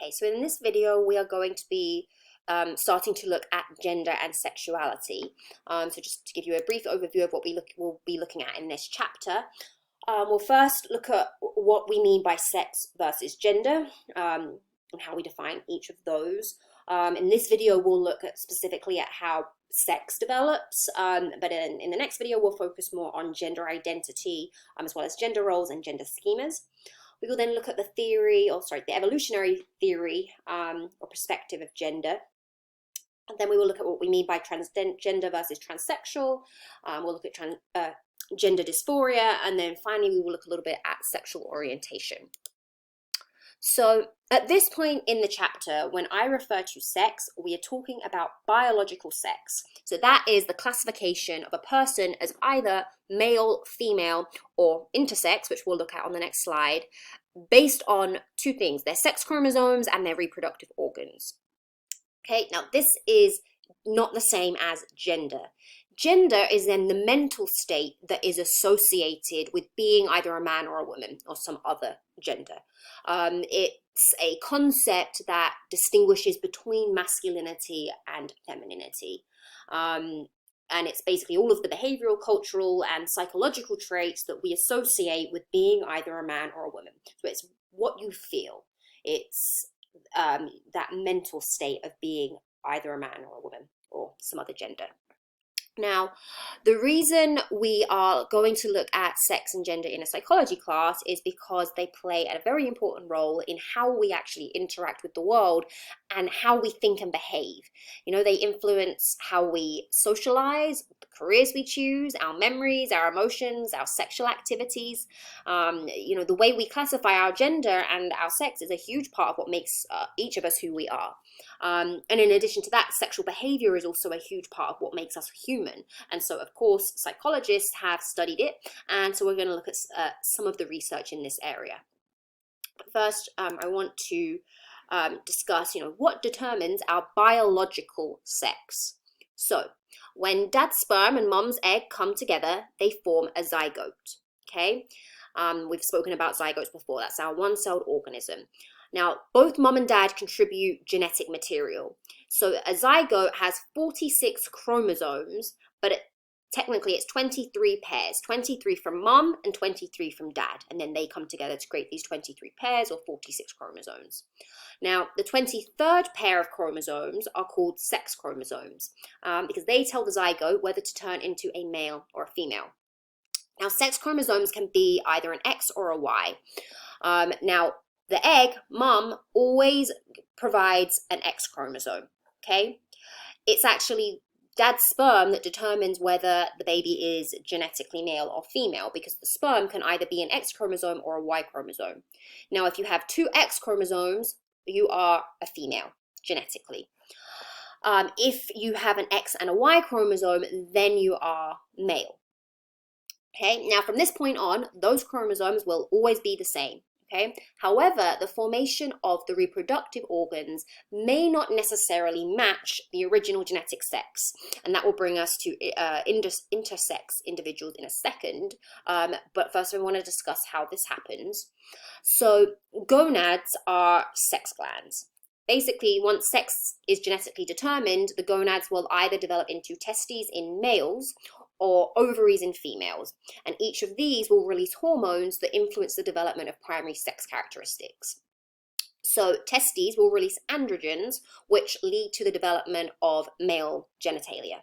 Okay, so in this video, we are going to be starting to look at gender and sexuality. So just to give you a brief overview of what we'll be looking at in this chapter, we'll first look at what we mean by sex versus gender and how we define each of those. In this video, we'll look at specifically at how sex develops, but in the next video, we'll focus more on gender identity as well as gender roles and gender schemas. We will then look at the evolutionary theory or perspective of gender. And then we will look at what we mean by transgender versus transsexual. We'll look at gender dysphoria, and then finally we will look a little bit at sexual orientation. So at this point in the chapter, when I refer to sex, we are talking about biological sex. So that is the classification of a person as either male, female, or intersex, which we'll look at on the next slide, based on two things: their sex chromosomes and their reproductive organs. Okay, now this is not the same as gender. Gender is then the mental state that is associated with being either a man or a woman or some other gender. It's a concept that distinguishes between masculinity and femininity. And it's basically all of the behavioral, cultural, and psychological traits that we associate with being either a man or a woman. So it's what you feel. It's that mental state of being either a man or a woman or some other gender. Now, the reason we are going to look at sex and gender in a psychology class is because they play a very important role in how we actually interact with the world and how we think and behave. You know, they influence how we socialize, the careers we choose, our memories, our emotions, our sexual activities. You know, the way we classify our gender and our sex is a huge part of what makes each of us who we are. And in addition to that, sexual behavior is also a huge part of what makes us human. And so, of course, psychologists have studied it. And so we're going to look at some of the research in this area. First, I want to discuss, what determines our biological sex. So when dad's sperm and mom's egg come together, they form a zygote. Okay, we've spoken about zygotes before. That's our one-celled organism. Now, both mom and dad contribute genetic material. So a zygote has 46 chromosomes, but technically it's 23 pairs, 23 from mom and 23 from dad. And then they come together to create these 23 pairs or 46 chromosomes. Now, the 23rd pair of chromosomes are called sex chromosomes because they tell the zygote whether to turn into a male or a female. Now, sex chromosomes can be either an X or a Y. Now, the egg, mom, always provides an X chromosome, okay? It's actually dad's sperm that determines whether the baby is genetically male or female, because the sperm can either be an X chromosome or a Y chromosome. Now, if you have two X chromosomes, you are a female, genetically. If you have an X and a Y chromosome, then you are male. Okay, now from this point on, those chromosomes will always be the same. Okay. However, the formation of the reproductive organs may not necessarily match the original genetic sex, and that will bring us to intersex individuals in a second. But first, I want to discuss how this happens. So, gonads are sex glands. Basically, once sex is genetically determined, the gonads will either develop into testes in males or ovaries in females, and each of these will release hormones that influence the development of primary sex characteristics. So testes will release androgens, which lead to the development of male genitalia,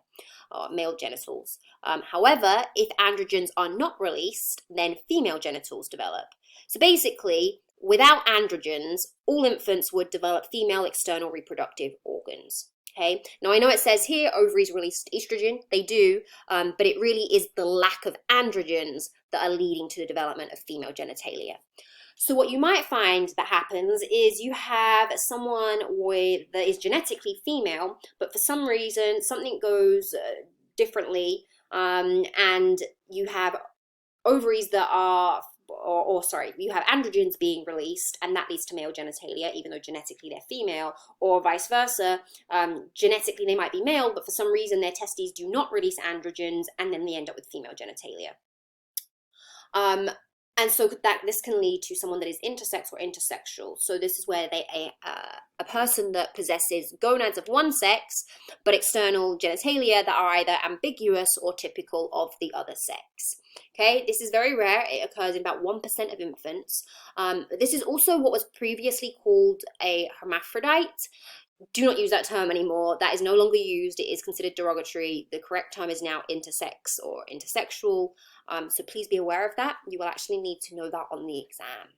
or male genitals. However, if androgens are not released, then female genitals develop. So basically, without androgens, all infants would develop female external reproductive organs. Okay. Now, I know it says here ovaries release estrogen. They do, but it really is the lack of androgens that are leading to the development of female genitalia. So what you might find that happens is you have someone that is genetically female, but for some reason something goes differently, and you have ovaries that are you have androgens being released, and that leads to male genitalia, even though genetically they're female, or vice versa. Genetically they might be male, but for some reason their testes do not release androgens, and then they end up with female genitalia. And so that this can lead to someone that is intersex or intersexual. So this is where a person that possesses gonads of one sex, but external genitalia that are either ambiguous or typical of the other sex. Okay, this is very rare. It occurs in about 1% of infants. This is also what was previously called a hermaphrodite. Do not use that term anymore. That is no longer used. It is considered derogatory. The correct term is now intersex or intersexual. So please be aware of that. You will actually need to know that on the exam.